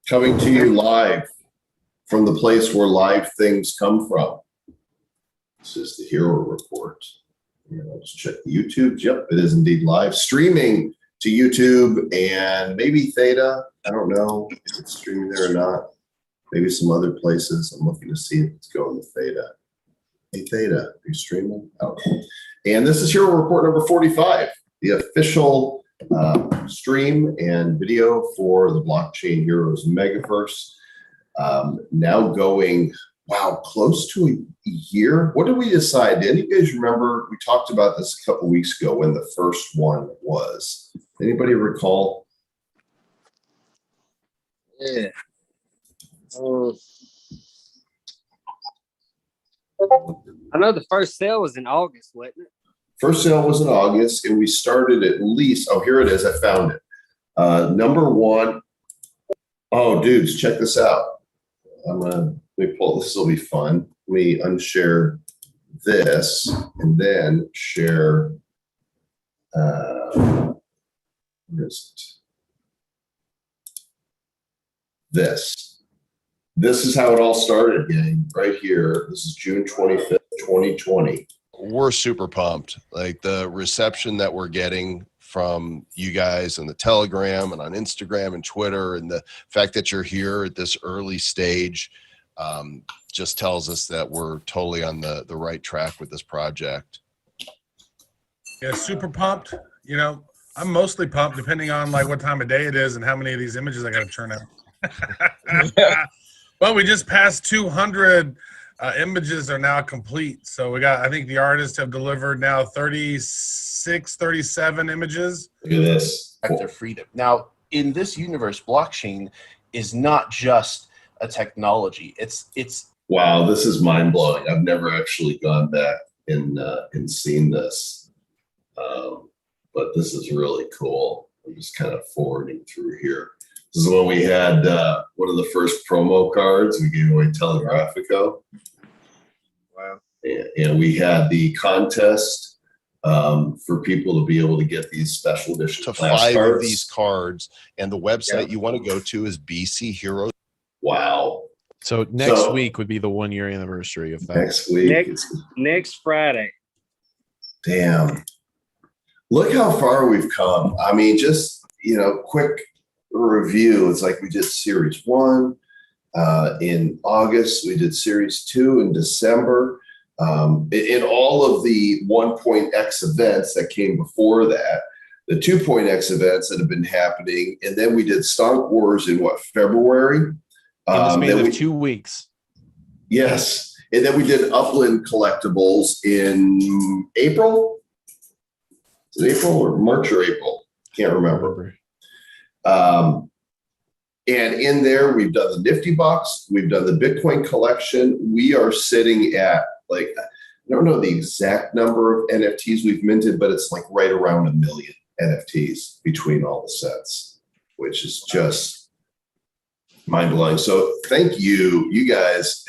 Coming to you live from the place where live things come from. This is the Hero Report. Let's check the YouTube. Yep, it is indeed live. Streaming to YouTube and maybe Theta. I don't know if it's streaming there or not. Maybe some other places. I'm looking to see if it's going to Theta. Hey, Theta, are you streaming? Oh. And this is Hero Report number 45, the official stream and video for the Blockchain Heroes Megaverse. Now going, wow, close to a year. What did we decide? Did you guys remember? We talked about this a couple weeks ago when the first one was. Anybody recall? Yeah. I know the first sale was in August, wasn't it? First sale was in August, and we started at least, oh, here it is. I found it. Number one. Oh, dudes, check this out. Let me pull, this will be fun. Let me unshare this and then share, where is it? This. This is how it all started, gang, right here. This is June 25th, 2020. We're super pumped. Like the reception that we're getting from you guys on the Telegram and on Instagram and Twitter, and the fact that you're here at this early stage just tells us that we're totally on the right track with this project. Yeah, super pumped. You know, I'm mostly pumped depending on like what time of day it is and how many of these images I got to churn out. Well, we just passed 200 images are now complete. So we got, I think the artists have delivered now 36, 37 images. Look at this. Of freedom. Now, in this universe, blockchain is not just a technology. It's Wow, this is mind blowing. I've never actually gone back and seen this, but this is really cool. I'm just kind of forwarding through here. This is when we had one of the first promo cards. We gave away Telegrafico. Wow. And we had the contest for people to be able to get these special edition To class 5 cards. of these cards, and the website you want to go to is BC Heroes. Wow. So next week would be the 1 year anniversary of that. Next week. Next Friday. Damn. Look how far we've come. I mean, just, quick review. It's like we did series 1 in August. We did series 2 in December. In all of the 1.x events that came before that, the 2.x events that have been happening, and then we did Stonk Wars in February? In the span of 2 weeks. Yes. And then we did Upland Collectibles in April? Is it April or March or April? Can't remember. And in there, we've done the Nifty Box. We've done the Bitcoin collection. We are sitting at I don't know the exact number of NFTs we've minted, but it's like right around 1 million NFTs between all the sets, which is just mind blowing. So thank you, you guys.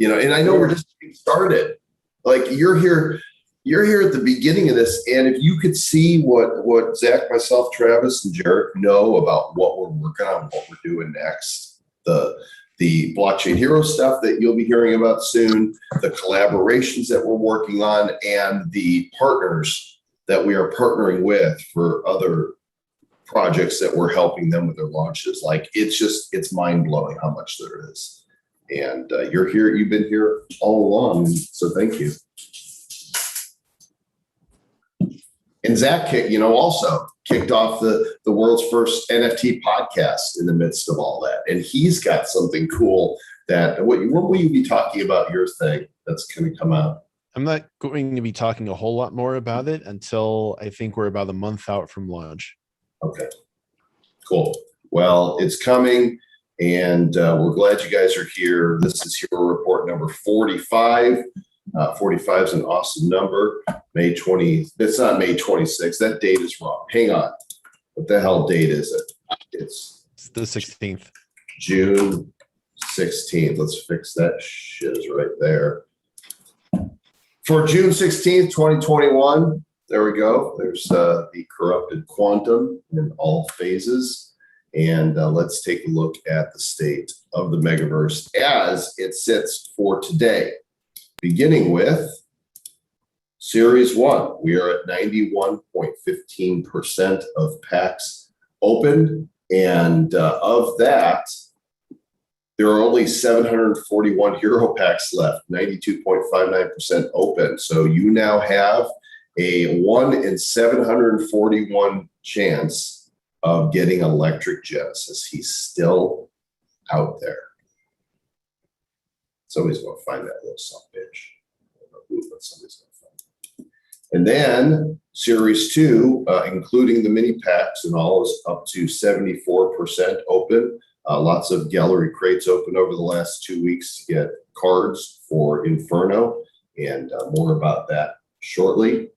And I know we're just getting started. Like you're here at the beginning of this, and if you could see what Zach, myself, Travis, and Jarek know about what we're working on, what we're doing next, the Blockchain Hero stuff that you'll be hearing about soon, the collaborations that we're working on, and the partners that we are partnering with for other projects that we're helping them with their launches. Like it's mind blowing how much there is. And you're here, you've been here all along. So thank you. And Zach also kicked off the world's first NFT podcast in the midst of all that. And he's got something cool that, what will you be talking about your thing that's going to come out? I'm not going to be talking a whole lot more about it until I think we're about a month out from launch. Okay, cool. Well, it's coming, and we're glad you guys are here. This is Hero Report number 45. 45 is an awesome number. May 20. It's not May 26th. That date is wrong. Hang on. What the hell date is it? It's the 16th. June 16th. Let's fix that shit is right there. For June 16th, 2021. There we go. There's the corrupted quantum in all phases. And let's take a look at the state of the Megaverse as it sits for today. Beginning with Series 1, we are at 91.15% of packs opened. And of that, there are only 741 hero packs left, 92.59% open. So you now have a 1 in 741 chance of getting Electric Genesis. He's still out there. Somebody's going to find that little son of a bitch. I don't know who, but somebody's going to find it. And then Series 2, including the mini packs and all, is up to 74% open. Lots of gallery crates open over the last 2 weeks to get cards for Inferno, and more about that shortly.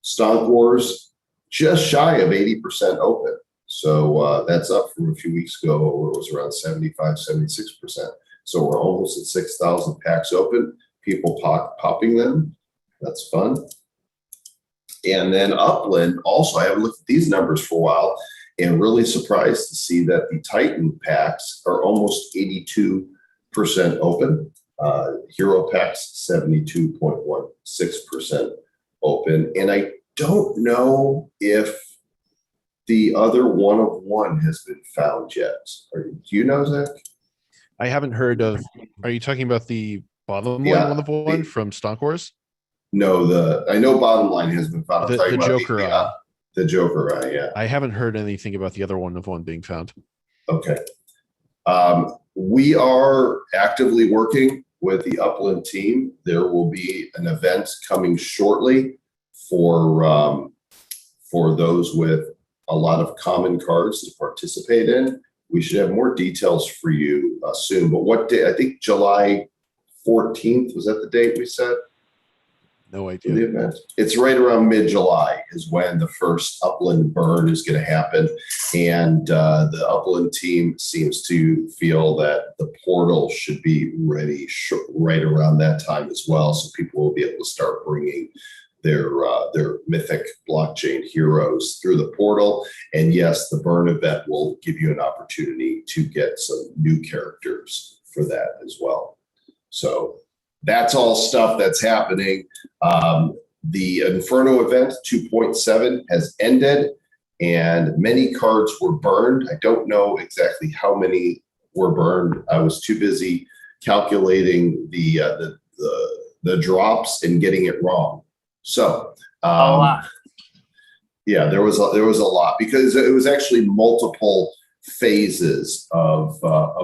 Stonk Wars, just shy of 80% open. So that's up from a few weeks ago where it was around 75, 76%. So we're almost at 6,000 packs open. People popping them. That's fun. And then Upland, also, I haven't looked at these numbers for a while, and really surprised to see that the Titan packs are almost 82% open. Hero packs, 72.16% open. And I don't know if the other one of one has been found yet. Do you know, Zach? I haven't heard of. Are you talking about the bottom one of one from Stonk Wars? No, I know bottom line has been found. The Joker Eye. The Joker Eye, yeah. I haven't heard anything about the other one of one being found. Okay. We are actively working with the Upland team. There will be an event coming shortly for those with a lot of common cards to participate in. We should have more details for you soon. But what day? I think July 14th, was that the date we set? No idea. The event. It's right around mid-July is when the first Upland burn is going to happen. And the Upland team seems to feel that the portal should be ready right around that time as well. So people will be able to start bringing their mythic blockchain heroes through the portal. And yes, the burn event will give you an opportunity to get some new characters for that as well. So that's all stuff that's happening. The Inferno event 2.7 has ended, and many cards were burned. I don't know exactly how many were burned. I was too busy calculating the drops and getting it wrong. So A lot. yeah, there was a lot, because it was actually multiple phases of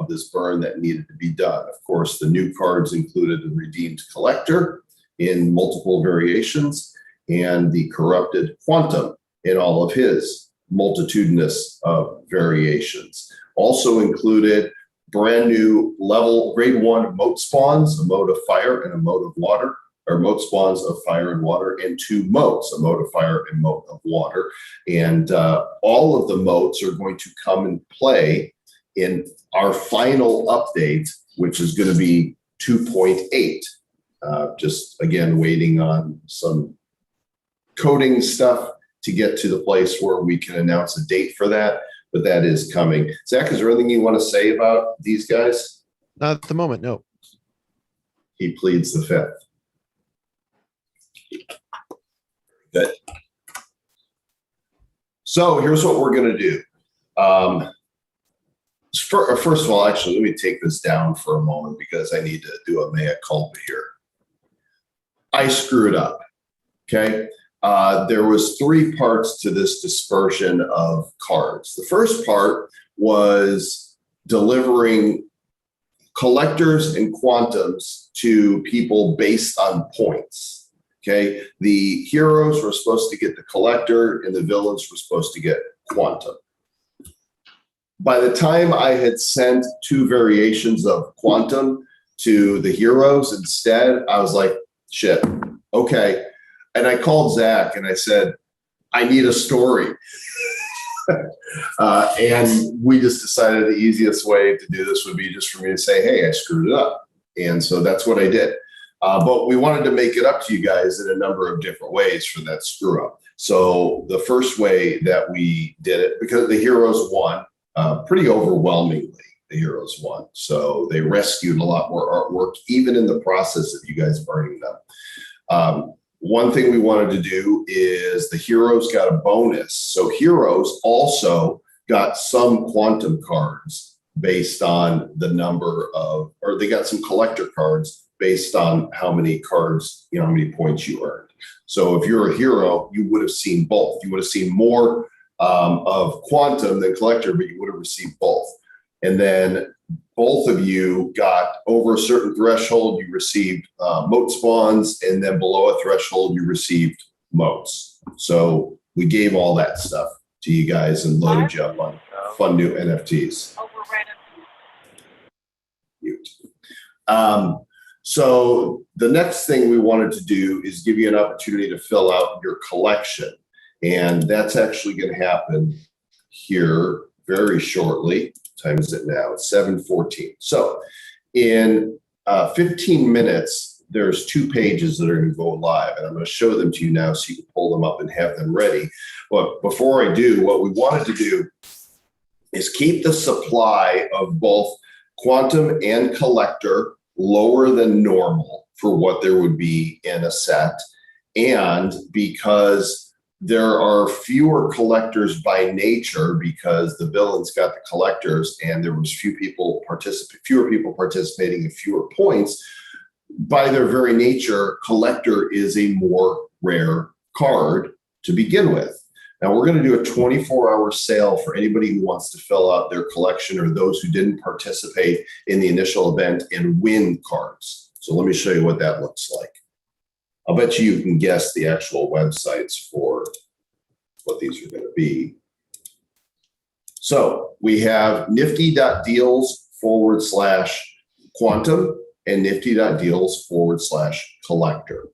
this burn that needed to be done. Of course, the new cards included the Redeemed Collector in multiple variations and the Corrupted Quantum in all of his multitudinous variations. Also included brand new level grade 1 moat spawns, a moat of fire and a moat of water, or moat spawns of fire and water, and 2 moats, a moat of fire and moat of water. And all of the moats are going to come and play in our final update, which is going to be 2.8. Just again, waiting on some coding stuff to get to the place where we can announce a date for that, but that is coming. Zach, is there anything you want to say about these guys? Not at the moment, no. He pleads the fifth. Good. So here's what we're going to do. First of all, actually, let me take this down for a moment because I need to do a mea culpa here. I screwed up, okay? There was 3 parts to this dispersion of cards. The first part was delivering collectors and quantums to people based on points. Okay, the heroes were supposed to get the collector and the villains were supposed to get quantum. By the time I had sent 2 variations of quantum to the heroes instead, I was like, shit, okay. And I called Zach and I said, I need a story. And we just decided the easiest way to do this would be just for me to say, hey, I screwed it up. And so that's what I did. But we wanted to make it up to you guys in a number of different ways for that screw up. So the first way that we did it, because the heroes won pretty overwhelmingly, the heroes won. So they rescued a lot more artwork, even in the process of you guys burning them. One thing we wanted to do is the heroes got a bonus. So heroes also got some quantum cards based on the number of, or they got some collector cards based on how many cards, how many points you earned. So if you're a hero, you would have seen both. You would have seen more of quantum than collector, but you would have received both. And then both of you got over a certain threshold, you received moat spawns, and then below a threshold, you received moats. So we gave all that stuff to you guys and loaded you up on fun new NFTs. So the next thing we wanted to do is give you an opportunity to fill out your collection. And that's actually going to happen here very shortly. What time is it now? It's 7:14. So in 15 minutes, there's 2 pages that are going to go live. And I'm going to show them to you now so you can pull them up and have them ready. But before I do, what we wanted to do is keep the supply of both quantum and collector lower than normal for what there would be in a set. And because there are fewer collectors by nature, because the villains got the collectors and there was fewer people participating and fewer points, by their very nature, collector is a more rare card to begin with. Now we're going to do a 24-hour sale for anybody who wants to fill out their collection or those who didn't participate in the initial event and win cards. So let me show you what that looks like. I'll bet you can guess the actual websites for what these are going to be. So we have nifty.deals/quantum and nifty.deals/collector.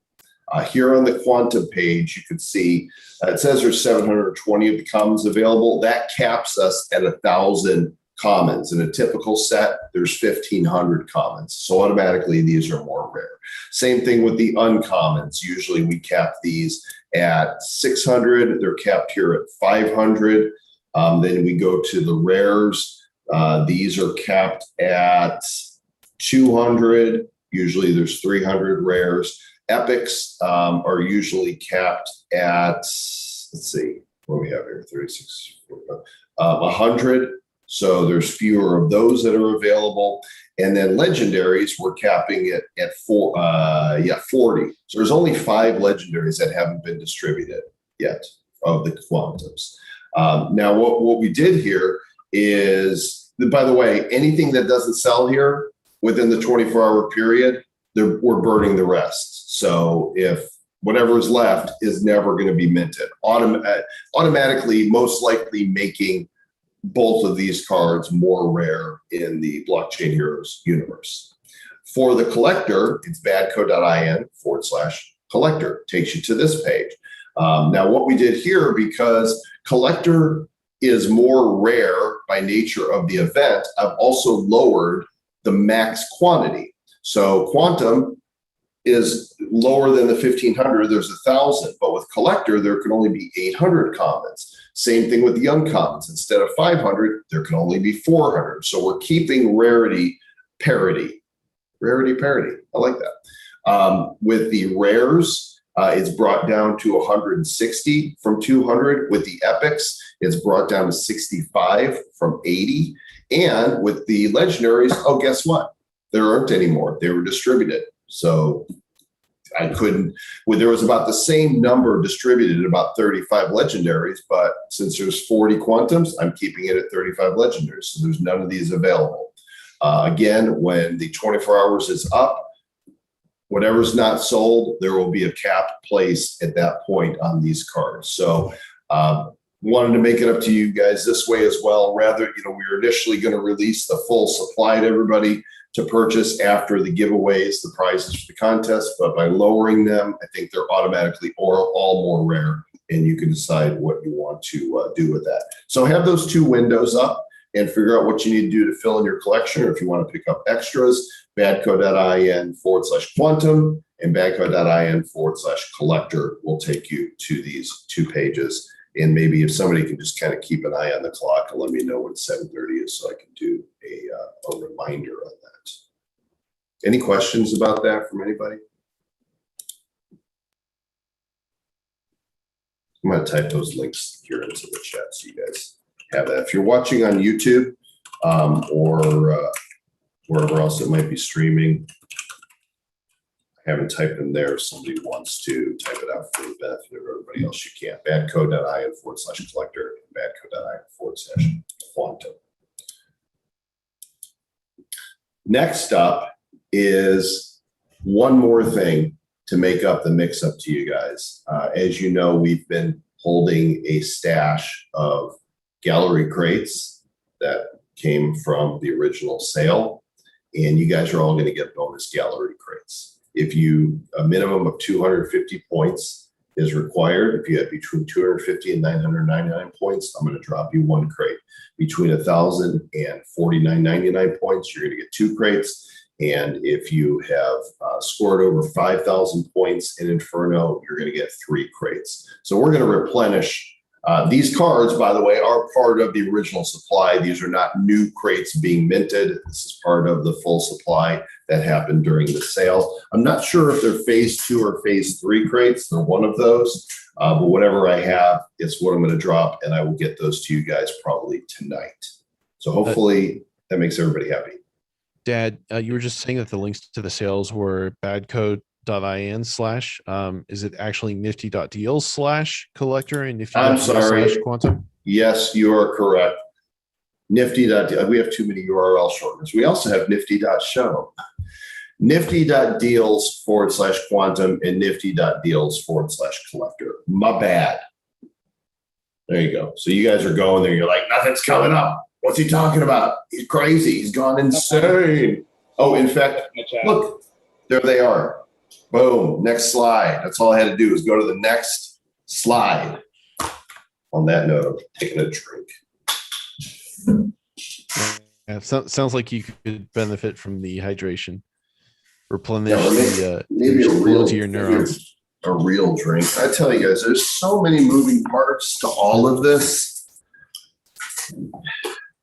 Here on the quantum page, you can see it says there's 720 of the commons available. That caps us at 1,000 commons. In a typical set, there's 1,500 commons. So automatically, these are more rare. Same thing with the uncommons. Usually we cap these at 600. They're capped here at 500. Then we go to the rares. These are capped at 200. Usually there's 300 rares. Epics are usually capped at, let's see, what do we have here? 36, 100. So there's fewer of those that are available. And then legendaries, we're capping it at 40. So there's only 5 legendaries that haven't been distributed yet of the quantums. Now, what we did here is, by the way, anything that doesn't sell here within the 24-hour period, we're burning the rest. So if whatever is left is never going to be minted, automatically, most likely making both of these cards more rare in the Blockchain Heroes universe. For the collector, it's badco.in/collector. Takes you to this page. Now, what we did here, because collector is more rare by nature of the event, I've also lowered the max quantity. So quantum is lower than the 1,500. There's 1,000, but with collector, there can only be 800 commons. Same thing with the uncommons. Instead of 500, there can only be 400. So we're keeping rarity parity. Rarity parity. I like that. With the rares, it's brought down to 160 from 200. With the epics, it's brought down to 65 from 80. And with the legendaries, oh, guess what? There aren't anymore. They were distributed. So I couldn't, there was about the same number distributed, about 35 legendaries, but since there's 40 quantums, I'm keeping it at 35 legendaries. So there's none of these available. Again, when the 24 hours is up, whatever's not sold, there will be a capped place at that point on these cards. So wanted to make it up to you guys this way as well. Rather, we were initially going to release the full supply to everybody to purchase after the giveaways, the prizes for the contest, but by lowering them, I think they're automatically all more rare, and you can decide what you want to do with that. So have those 2 windows up and figure out what you need to do to fill in your collection, or if you want to pick up extras, badco.in/quantum and badco.in/collector will take you to these 2 pages. And maybe if somebody can just kind of keep an eye on the clock and let me know when 7:30 is so I can do a reminder on that. Any questions about that from anybody? I'm going to type those links here into the chat so you guys have that. If you're watching on YouTube or wherever else it might be streaming, I haven't typed in there. If somebody wants to type it out for the benefit of everybody else, you can. badco.in/collector and badco.in/quantum. Next up is one more thing to make up the mix up to you guys. As you know, we've been holding a stash of gallery crates that came from the original sale, and you guys are all going to get bonus gallery crates. If a minimum of 250 points is required, if you have between 250 and 999 points, I'm going to drop you 1 crate. Between 1,000 and 49.99 points, you're going to get 2 crates. And if you have scored over 5,000 points in Inferno, you're going to get 3 crates. So we're going to replenish. These cards, by the way, are part of the original supply. These are not new crates being minted. This is part of the full supply that happened during the sale. I'm not sure if they're phase 2 or phase 3 crates. They're one of those. But whatever I have, it's what I'm going to drop, and I will get those to you guys probably tonight. So hopefully that makes everybody happy. Dad, you were just saying that the links to the sales were badco.in/ is it actually nifty.deals/collector and nifty.deals/quantum? Yes, you are correct. Nifty.deals. We have too many URL shorteners. We also have nifty.show. Nifty.deals/quantum and nifty.deals/collector. My bad. There you go. So you guys are going there. You're like, nothing's coming up. What's he talking about? He's crazy. He's gone insane. Oh, in fact, look, there they are. Boom. Next slide. That's all I had to do is go to the next slide. On that note, I'm taking a drink. Yeah, sounds like you could benefit from the hydration. Replenish the maybe a real to your neurons. A real drink. I tell you guys, there's so many moving parts to all of this.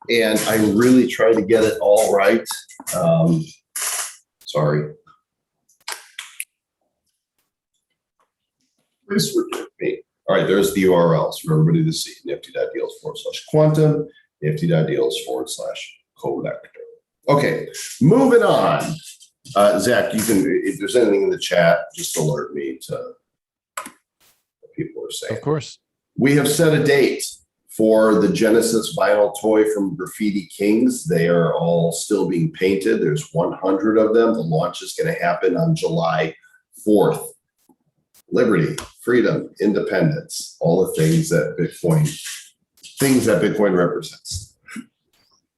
And I really try to get it all right. Sorry. Please forgive me. All right, there's the URLs for everybody to see. Nifty.deals/quantum, nifty.deals/collector. Okay, moving on. Zach, you can, if there's anything in the chat, just alert me to what people are saying. Of course. We have set a date for the Genesis vinyl toy from Graffiti Kings. They are all still being painted. There's 100 of them. The launch is going to happen on July 4th. Liberty, freedom, independence, all the things that Bitcoin represents.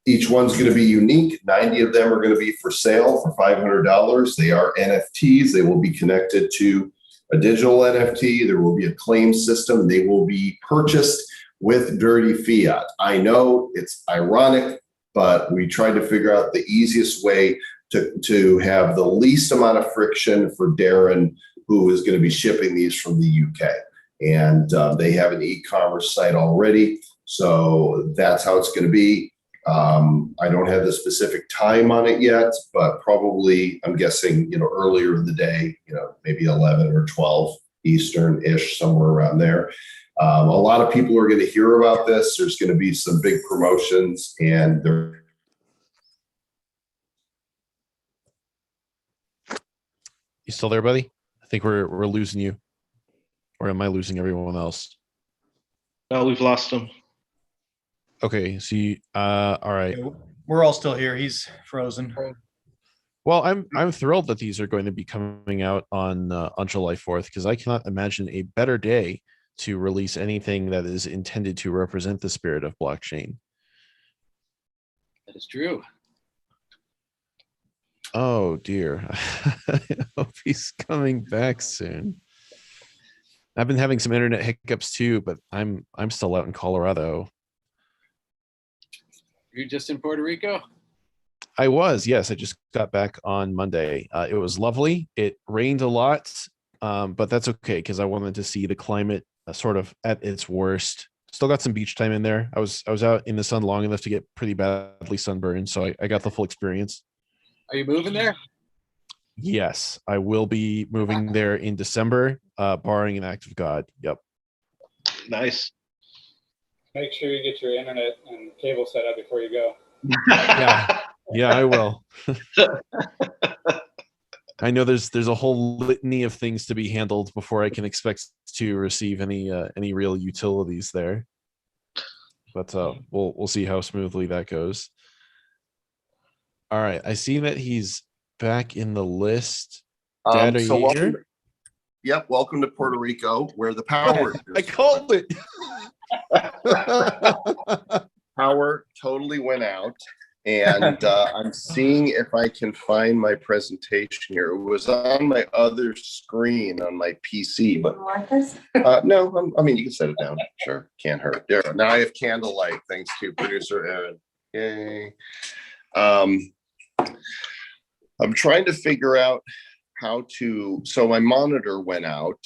Each one's going to be unique. 90 of them are going to be for sale for $500. They are NFTs. They will be connected to a digital NFT. There will be a claim system. They will be purchased with dirty fiat. I know it's ironic, but we tried to figure out the easiest way to have the least amount of friction for Darren, who is going to be shipping these from the UK. And they have an e-commerce site already. So that's how it's going to be. I don't have the specific time on it yet, but probably, I'm guessing, earlier in the day, maybe 11 or 12 Eastern-ish, somewhere around there. A lot of people are going to hear about this. There's going to be some big promotions, and they're. You still there, buddy? I think we're losing you, or am I losing everyone else? No, we've lost him. Okay, so all right. We're all still here. He's frozen. Well, I'm thrilled that these are going to be coming out on July 4th, because I cannot imagine a better day to release anything that is intended to represent the spirit of blockchain. That is true. Oh dear. I hope he's coming back soon. I've been having some internet hiccups too, but I'm still out in Colorado. You're just in Puerto Rico? I was, yes. I just got back on Monday. It was lovely. It rained a lot, but that's okay because I wanted to see the climate sort of at its worst. Still got some beach time in there. I was out in the sun long enough to get pretty badly sunburned, so I got the full experience. Are you moving there? Yes, I will be moving there in December, barring an act of God. Yep. Nice. Make sure you get your internet and cable set up before you go. Yeah, I will. I know there's a whole litany of things to be handled before I can expect to receive any real utilities there. But we'll see how smoothly that goes. All right, I see that he's back in the list. Dad, are you here? Yep, welcome to Puerto Rico, where the power. I called it. Power totally went out, and I'm seeing if I can find my presentation here. It was on my other screen on my PC, but no, I mean, you can set it down. Sure, can't hurt. There, now I have candlelight, thanks to producer Evan. Yay. I'm trying to figure out how to, so my monitor went out,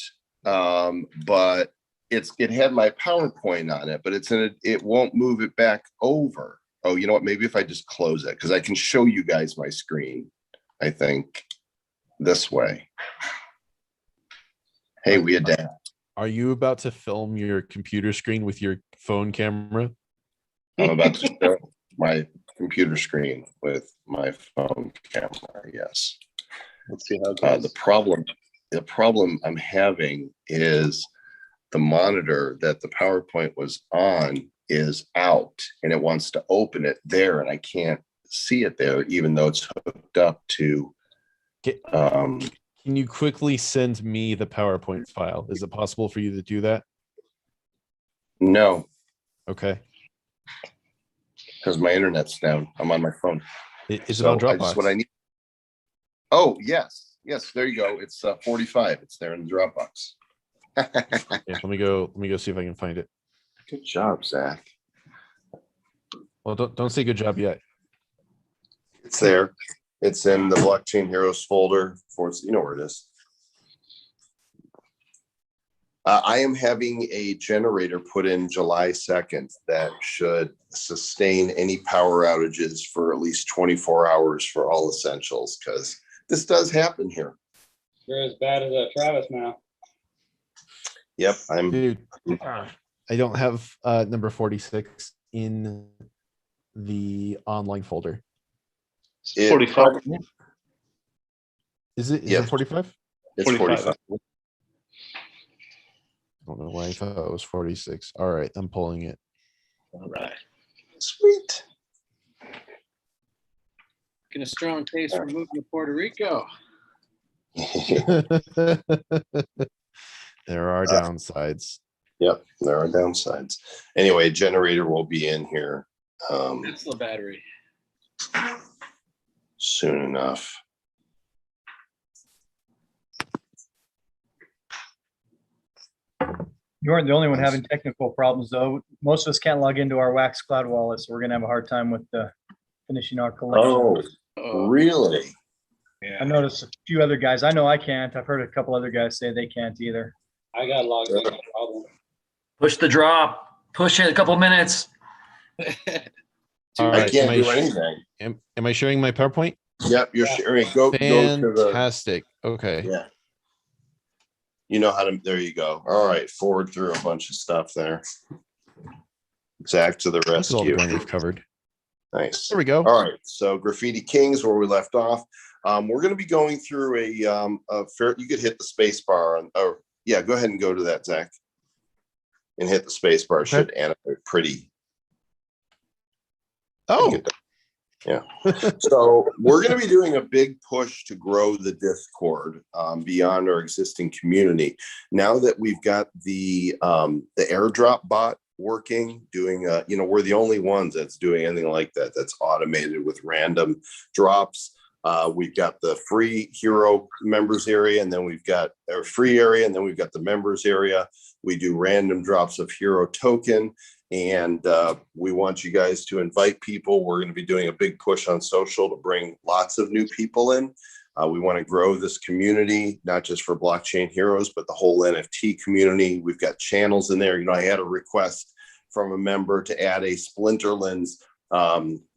but it had my PowerPoint on it, but it won't move it back over. Oh, you know what? Maybe if I just close it, because I can show you guys my screen, I think, this way. Hey, we adapt. Are you about to film your computer screen with your phone camera? I'm about to show my computer screen with my phone camera, yes. Let's see how it goes. The problem I'm having is the monitor that the PowerPoint was on is out, and it wants to open it there, and I can't see it there, even though it's hooked up to. Can you quickly send me the PowerPoint file? Is it possible for you to do that? No, Okay. because my internet's down. I'm on my phone. Is it on Dropbox? What I need. Oh, yes. There you go. It's 45. It's there in the Dropbox. Yeah, let me go see if I can find it. Good job, Zach. Well, don't say good job yet. It's there. It's in the Blockchain Heroes folder. You know where it is. I am having a generator put in July 2nd that should sustain any power outages for at least 24 hours for all essentials, because this does happen here. You're as bad as Travis now. Yep, Dude, I don't have number 46 in the online folder. 45. Is it? Is Yeah. it 45? It's 45. I don't know why I thought it was 46. All right, I'm pulling it. All right. Sweet. Making a strong case for moving to Puerto Rico. There are downsides. Yep, there are downsides. Anyway, generator will be in here That's the battery. soon enough. You aren't the only one having technical problems, though. Most of us can't log into our Wax Cloud wallet, so we're gonna have a hard time with finishing our collection. Oh, really? I noticed a few other guys. I know I can't. I've heard a couple other guys say they can't either. I got logged in, no problem. Push the drop. Push it a couple minutes. All I right, can't am do anything. Am I sharing my PowerPoint? Yep, you're sharing. Go to the. Fantastic. Okay. Yeah. You know how to. There you go. All right, forward through a bunch of stuff there. Zach to the This is all the rescue. ground we've covered. Nice. There we go. All right, so Graffiti Kings, where we left off. We're going to be going through a fair. You could hit the space bar on. Oh, yeah. Go ahead and go to that, Zach, and hit the space bar. Okay. Should animate pretty. Oh, Yeah. So we're going to be doing a big push to grow the Discord beyond our existing community. Now that we've got the airdrop bot working, doing we're the only ones that's doing anything like that. That's automated with random drops. We've got the free hero members area, and then we've got our free area, and then we've got the members area. We do random drops of hero token. And we want you guys to invite people. We're going to be doing a big push on social to bring lots of new people in. We want to grow this community, not just for blockchain heroes, but the whole NFT community. We've got channels in there. You know, I had a request from a member to add a Splinterlands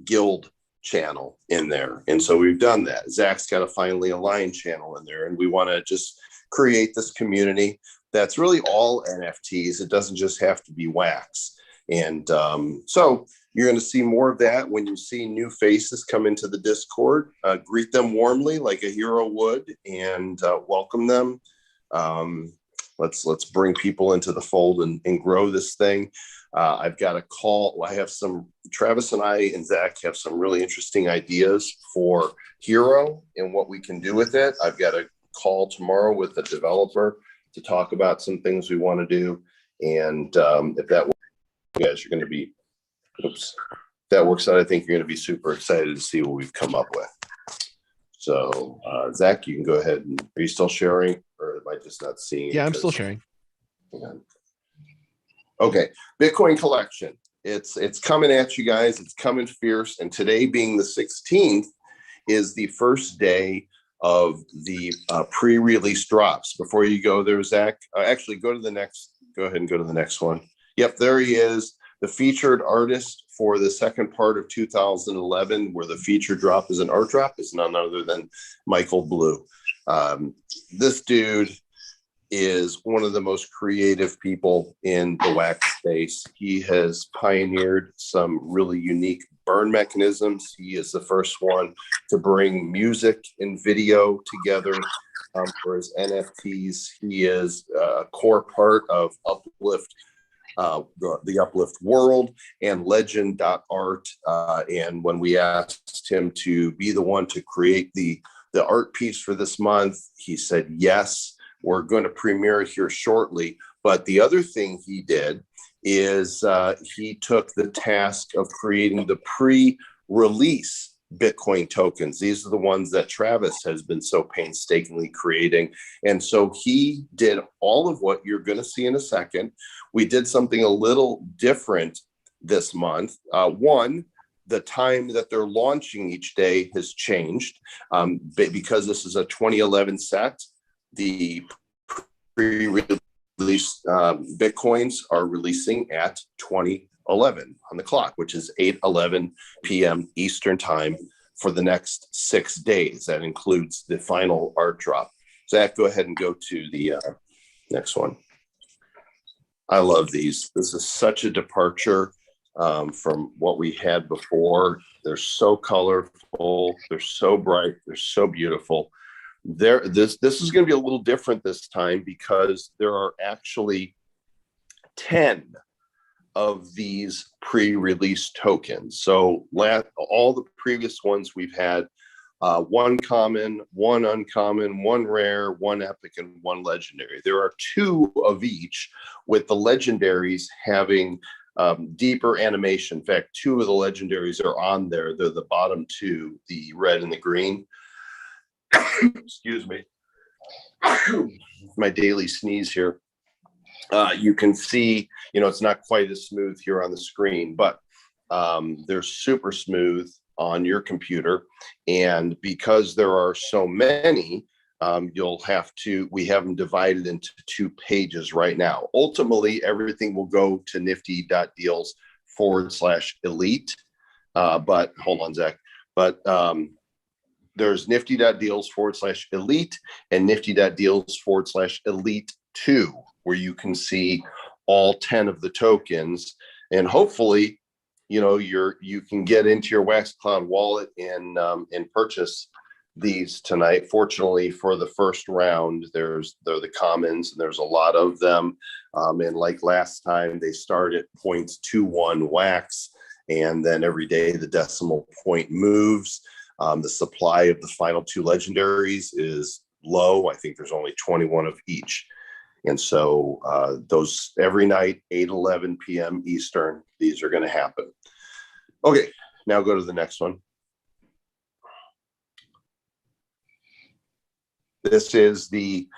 guild channel in there. And so we've done that. Zach's got a Finally Aligned channel in there. And we want to just create this community that's really all NFTs. It doesn't just have to be wax. And so you're going to see more of that when you see new faces come into the Discord. Greet them warmly like a hero would, and welcome them. Let's bring people into the fold and grow this thing. I've got a call. I have Travis and I and Zach have some really interesting ideas for Hero and what we can do with it. I've got a call tomorrow with a developer to talk about some things we want to do. And if that works, you guys are going to be, if that works out, I think you're going to be super excited to see what we've come up with. So, Zach, you can go ahead. And are you still sharing, or am I just not seeing it? Yeah, I'm still sharing. Okay, Bitcoin collection. It's coming at you guys. It's coming fierce. And today, being the 16th, is the first day of the pre-release drops. Before you go there, Zach, actually go ahead and go to the next one. Yep, there he is, the featured artist for the second part of 2011, where the feature drop is an art drop, is none other than Michael Blue. This dude is one of the most creative people in the wax space. He has pioneered some really unique burn mechanisms. He is the first one to bring music and video together for his NFTs. He is a core part of Uplift, the Uplift world, and legend.art. And when we asked him to be the one to create the art piece for this month, he said yes. We're going to premiere it here shortly. But the other thing he did is he took the task of creating the pre-release Bitcoin tokens. These are the ones that Travis has been so painstakingly creating. And so he did all of what you're going to see in a second. We did something a little different this month. One, the time that they're launching each day has changed because this is a 2011 set. The pre-release Bitcoins are releasing at 2011 on the clock, which is 8:11 p.m. Eastern time for the next 6 days. That includes the final art drop. Zach, go ahead and go to the next one. I love these. This is such a departure from what we had before. They're so colorful. They're so bright. They're so beautiful. This is going to be a little different this time because there are actually 10 of these pre-release tokens. So all the previous ones we've had one common, one uncommon, one rare, one epic, and one legendary. There are 2 of each, with the legendaries having deeper animation. In fact, 2 of the legendaries are on there. They're the bottom 2, the red and the green. Excuse me. My daily sneeze here. You can see, it's not quite as smooth here on the screen, but they're super smooth on your computer. And because there are so many, we have them divided into 2 pages right now. Ultimately, everything will go to nifty.deals/elite. But hold on, Zach. But there's nifty.deals/elite and nifty.deals/elite2, where you can see all 10 of the tokens. And hopefully, you can get into your WaxCloud wallet and purchase these tonight. Fortunately, for the first round, they're the commons, and there's a lot of them. And like last time, they start at 0.21 wax, and then every day the decimal point moves. The supply of the final 2 legendaries is low. I think there's only 21 of each. And so those every night, 8:11 p.m. Eastern, these are going to happen. Okay, now go to the next one. This is the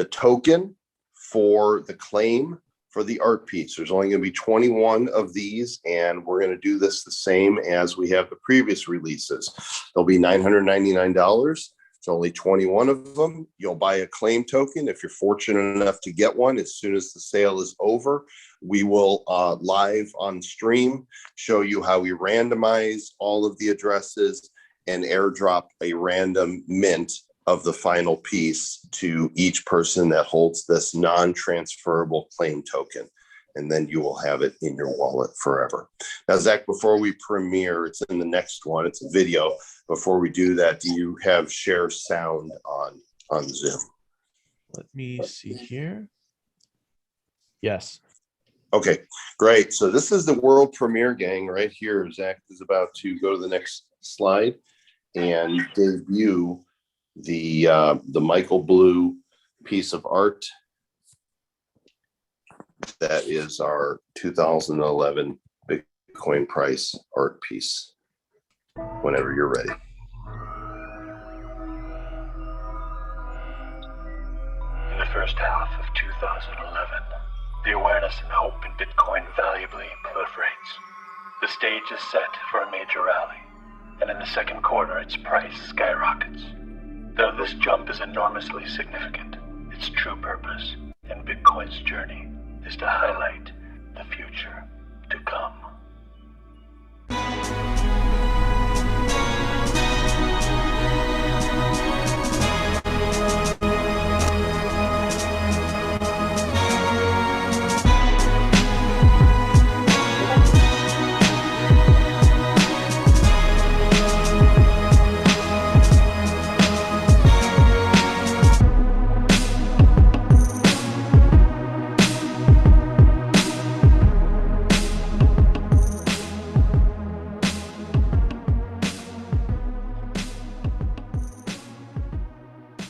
token for the claim for the art piece. There's only going to be 21 of these, and we're going to do this the same as we have the previous releases. They'll be $999. It's only 21 of them. You'll buy a claim token if you're fortunate enough to get one. As soon as the sale is over, we will live on stream show you how we randomize all of the addresses and airdrop a random mint of the final piece to each person that holds this non-transferable claim token. And then you will have it in your wallet forever. Now, Zach, before we premiere, it's in the next one, it's a video. Before we do that, do you have share sound on Zoom? Let me see here. Yes. Okay, great. So this is the world premiere, gang, right here. Zach is about to go to the next slide and debut the Michael Blue piece of art. That is our 2011 Bitcoin price art piece. Whenever you're ready. In the first half of 2011, the awareness and hope in Bitcoin valuably proliferates. The stage is set for a major rally, and in the second quarter, its price skyrockets. Though this jump is enormously significant, its true purpose in Bitcoin's journey is to highlight the future to come.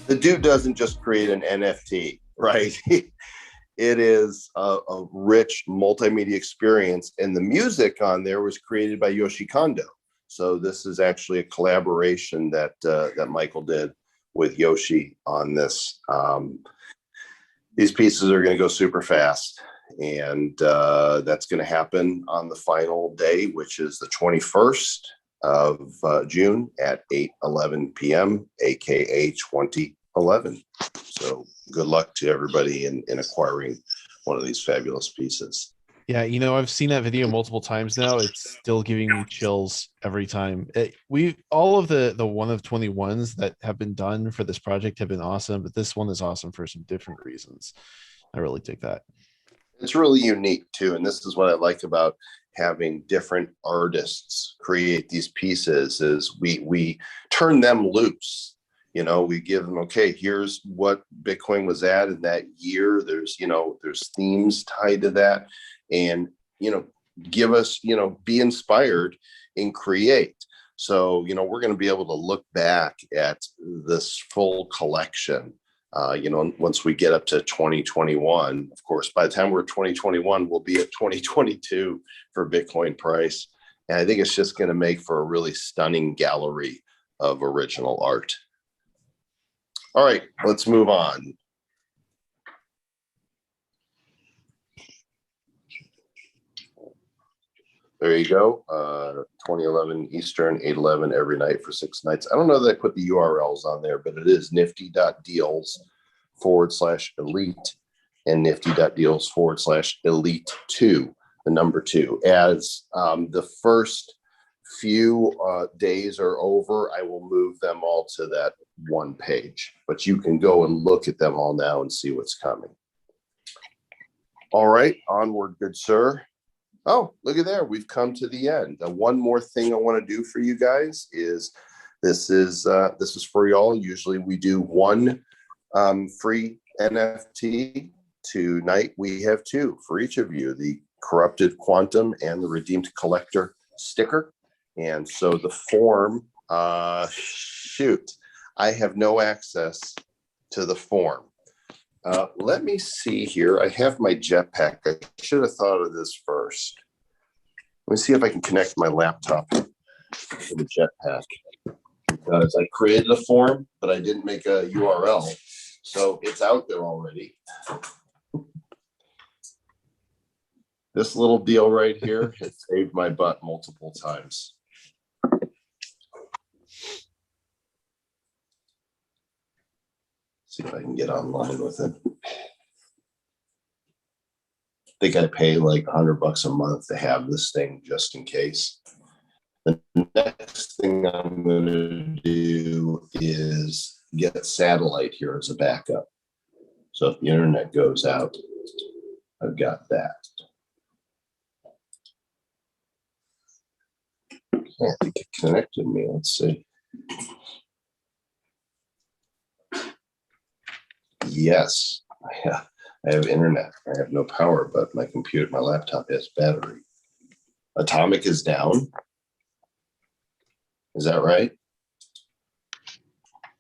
The dude doesn't just create an NFT, right? It is a rich multimedia experience, and the music on there was created by Yoshi Kondo. So this is actually a collaboration that that Michael did with Yoshi on this. These pieces are going to go super fast, and that's going to happen on the final day, which is the 21st of June at 8:11 p.m., aka 2011. So good luck to everybody in acquiring one of these fabulous pieces. Yeah, you know, I've seen that video multiple times now. It's still giving me chills every time. All of the 1 of 21s that have been done for this project have been awesome, but this one is awesome for some different reasons. I really dig that. It's really unique too, and this is what I like about having different artists create these pieces. Is we turn them loose. You know, we give them, okay, here's what Bitcoin was at in that year. There's themes tied to that, and give us, be inspired and create. So we're going to be able to look back at this full collection. Once we get up to 2021, of course, by the time we're 2021, we'll be at 2022 for Bitcoin price. And I think it's just going to make for a really stunning gallery of original art. All right, let's move on. There you go. 2011 Eastern, 8/11 every night for 6 nights. I don't know that I put the URLs on there, but it is nifty.deals/elite and nifty.deals/elite2, the number 2. As the first few days are over, I will move them all to that one page, but you can go and look at them all now and see what's coming. All right, onward, good sir. Oh, look at there. We've come to the end. One more thing I want to do for you guys is this is for y'all. Usually we do one free NFT. Tonight we have 2 for each of you, the Corrupted Quantum and the Redeemed Collector sticker. And so the form, shoot, I have no access to the form. Let me see here. I have my jetpack. I should have thought of this first. Let me see if I can connect my laptop to the jetpack, because I created a form, but I didn't make a URL. So it's out there already. This little deal right here has saved my butt multiple times. See if I can get online with it. I think I pay like $100 a month to have this thing just in case. The next thing I'm going to do is get satellite here as a backup. So if the internet goes out, I've got that. I think it connected me. Let's see. Yes, I have internet. I have no power, but my computer, my laptop has battery. Atomic is down. Is that right?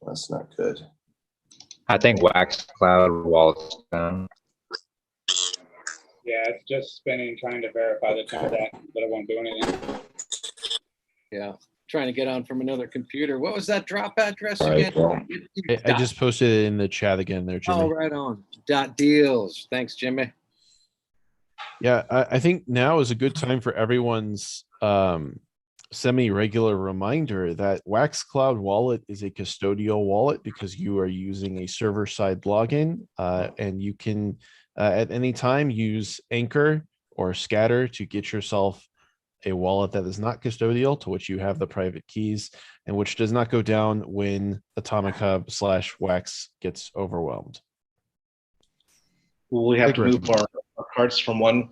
That's not good. I think Wax Cloud Wallet's down. Yeah, it's just spinning, trying to verify the transaction, but it won't do anything. Yeah, trying to get on from another computer. What was that drop address All right, again? well, I just posted it in the chat again there, Jimmy. Oh, right on. .deals. Thanks, Jimmy. Yeah, I think now is a good time for everyone's semi-regular reminder that Wax Cloud Wallet is a custodial wallet because you are using a server-side login, and you can at any time use Anchor or Scatter to get yourself a wallet that is not custodial, to which you have the private keys and which does not go down when Atomic Hub / Wax gets overwhelmed. Will we have to move our cards from one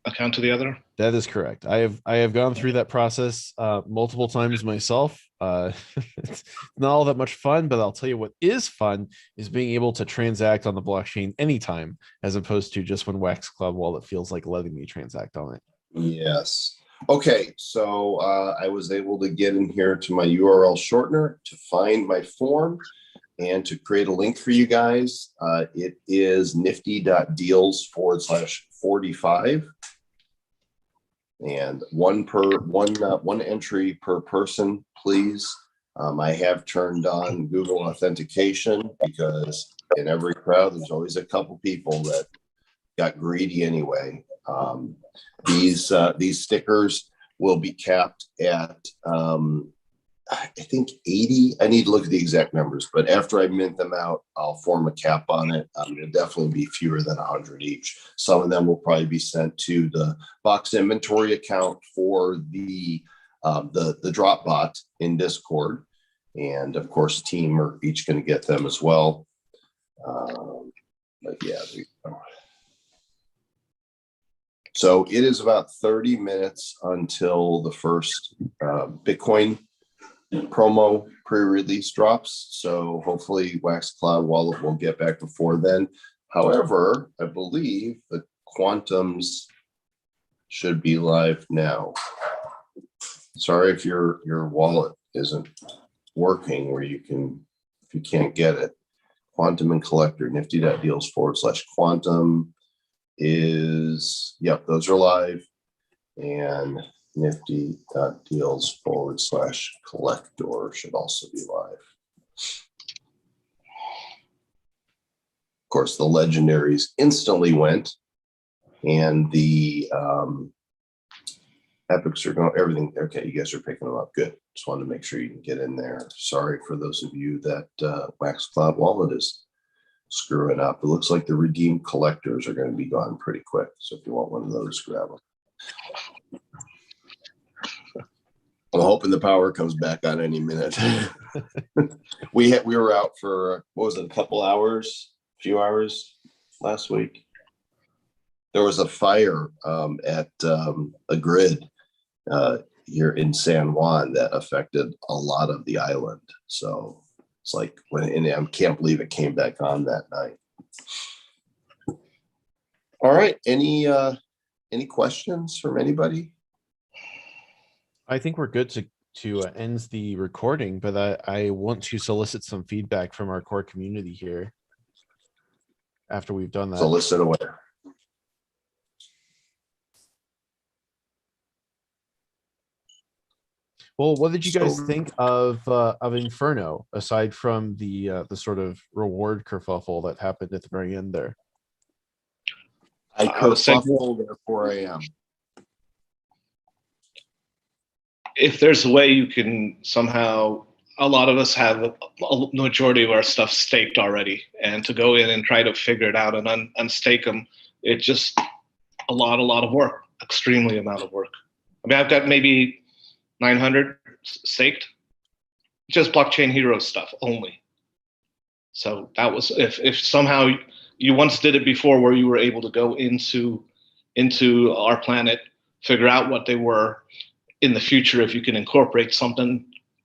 account to the other? That is correct. I have gone through that process multiple times myself. It's not all that much fun, but I'll tell you what is fun is being able to transact on the blockchain anytime, as opposed to just when Wax Cloud Wallet feels like letting me transact on it. Yes. Okay, so I was able to get in here to my URL shortener to find my form and to create a link for you guys. It is nifty.deals/45. And one entry per person, please. I have turned on Google authentication because in every crowd, there's always a couple people that got greedy anyway. These stickers will be capped at I think 80. I need to look at the exact numbers, but after I mint them out, I'll form a cap on it. It'll definitely be fewer than 100 each. Some of them will probably be sent to the box inventory account for the drop bot in Discord, and of course, team are each going to get them as well. But yeah, there you go. So it is about 30 minutes until the first Bitcoin promo pre-release drops. So hopefully Wax Cloud Wallet will get back before then. However, I believe the Quantums should be live now. Sorry if your wallet isn't working where you can, if you can't get it. Quantum and Collector, nifty.deals/quantum is, yep, those are live. And nifty.deals/collector should also be live. Of course, the legendaries instantly went, and the epics are going, everything. Okay, you guys are picking them up. Good. Just wanted to make sure you can get in there. Sorry for those of you that Wax Cloud Wallet is screwing up. It looks like the redeemed collectors are going to be gone pretty quick. So if you want one of those, grab them. I'm hoping the power comes back on any minute. We were out for, what was it, a few hours last week. There was a fire at a grid here in San Juan that affected a lot of the island. So it's like, and I can't believe it came back on that night. All right, any questions from anybody? I think we're good to end the recording, but I want to solicit some feedback from our core community here after we've done that. Solicit away. Well, what did you guys think of Inferno, aside from the sort of reward kerfuffle that happened at the very end there? I Segment. kerfuffled at 4 a.m. If there's a way you can somehow, a lot of us have a majority of our stuff staked already, and to go in and try to figure it out and unstake them, it's just a lot of work, extremely amount of work. I mean, I've got maybe 900 staked, just blockchain hero stuff only. So that was, if somehow you once did it before where you were able to go into our planet, figure out what they were. In the future, if you can incorporate something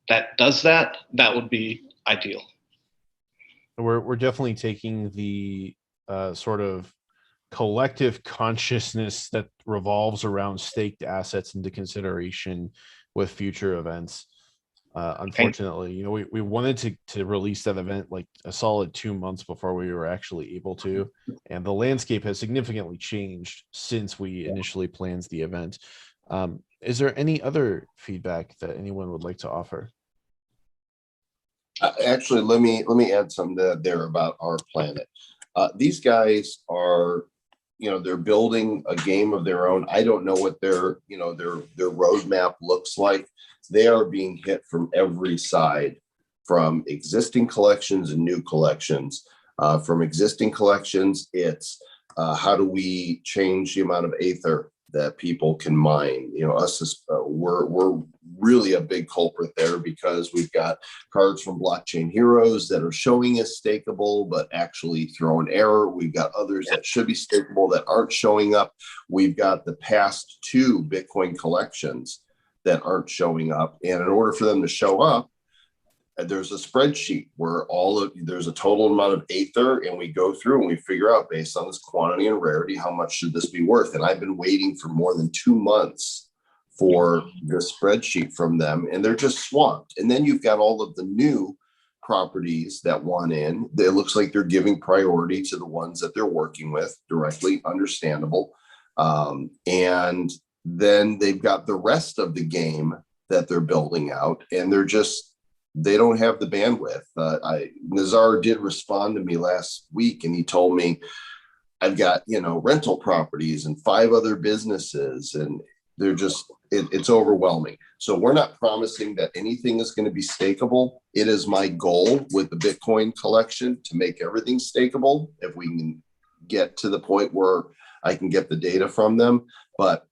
that does that, that would be ideal. We're definitely taking the sort of collective consciousness that revolves around staked assets into consideration with future events. Unfortunately, you know, we wanted to release that event like a solid 2 months before we were actually able to, and the landscape has significantly changed since we initially planned the event. Is there any other feedback that anyone would like to offer? Actually, let me add something there about our planet. These guys are, you know, they're building a game of their own. I don't know what their roadmap looks like. They are being hit from every side, from existing collections and new collections. From existing collections, it's how do we change the amount of Aether that people can mine? You know, us, we're really a big culprit there, because we've got cards from blockchain heroes that are showing as stakeable but actually throw an error. We've got others that should be stakeable that aren't showing up. We've got the past 2 Bitcoin collections that aren't showing up, and in order for them to show up, there's a spreadsheet where there's a total amount of Aether, and we go through and we figure out, based on this quantity and rarity, how much should this be worth. And I've been waiting for more than 2 months for the spreadsheet from them, and they're just swamped. And then you've got all of the new properties that want in. It looks like they're giving priority to the ones that they're working with directly, understandable. And then they've got the rest of the game that they're building out, and they don't have the bandwidth. Nazar did respond to me last week, and he told me, I've got, you know, rental properties and 5 other businesses, and they're just, it's overwhelming. So we're not promising that anything is going to be stakeable. It is my goal with the Bitcoin collection to make everything stakeable, if we can get to the point where I can get the data from them. But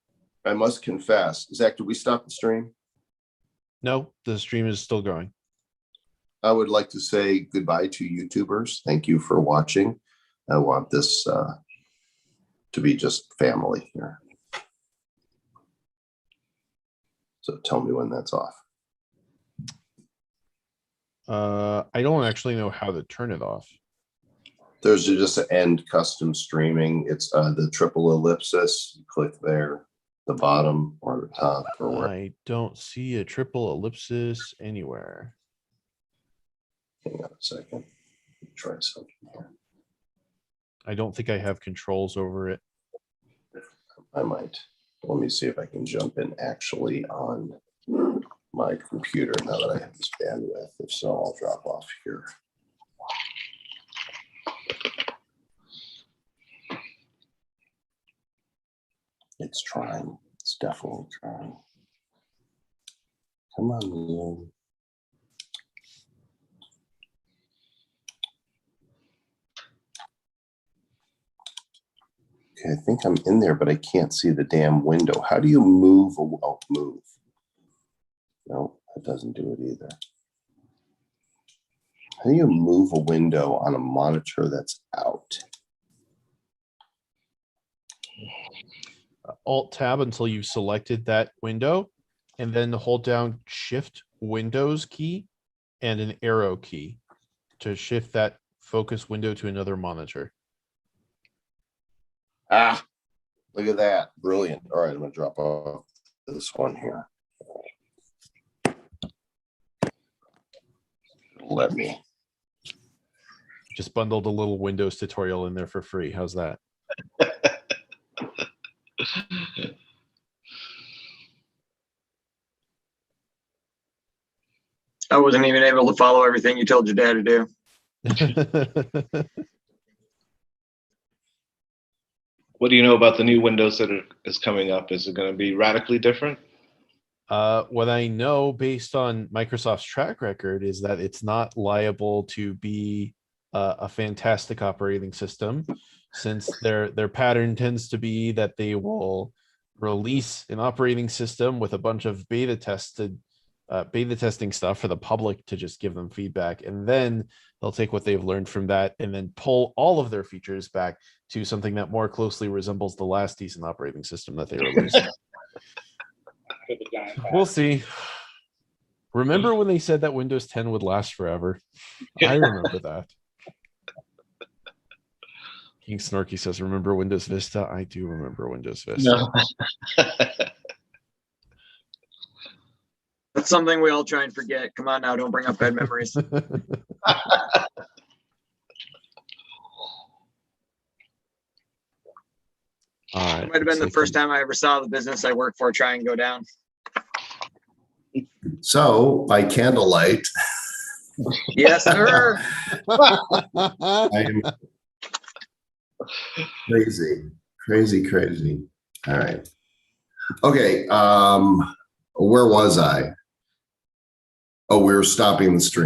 I must confess, Zach, did we stop the stream? No, the stream is still going. I would like to say goodbye to YouTubers. Thank you for watching. I want this to be just family here. So tell me when that's off. I don't actually know how to turn it off. There's just an end custom streaming. It's the triple ellipsis. You click there, the bottom or the top, or where. I don't see a triple ellipsis anywhere. Hang on a second. Try something here. I don't think I have controls over it. I might. Let me see if I can jump in actually on my computer now that I have this bandwidth. If so, I'll drop off here. It's trying. It's definitely trying. Come on, Ian. Okay, I think I'm in there, but I can't see the damn window. How do you move? Oh, move. No, that doesn't do it either. How do you move a window on a monitor that's out? Alt tab until you've selected that window, and then hold down Shift Windows key and an arrow key to shift that focus window to another monitor. Ah, look at that. Brilliant. All right, I'm going to drop off this one here. Let me. Just bundled a little Windows tutorial in there for free. How's that? I wasn't even able to follow everything you told your dad to do. What do you know about the new Windows that is coming up? Is it going to be radically different? What I know based on Microsoft's track record is that it's not liable to be a fantastic operating system, since their pattern tends to be that they will release an operating system with a bunch of beta testing stuff for the public to just give them feedback, and then they'll take what they've learned from that and then pull all of their features back to something that more closely resembles the last decent operating system that they released. We'll see. Remember when they said that Windows 10 would last forever? I remember that. King Snorky says, remember Windows Vista? I do remember Windows Vista. No. That's something we all try and forget. Come on now, don't bring up bad memories. It might have been the first time I ever saw the business I work for try and go down. So by candlelight. Yes, sir. I am crazy. All right. Okay. Where was I? Oh, we were stopping the stream.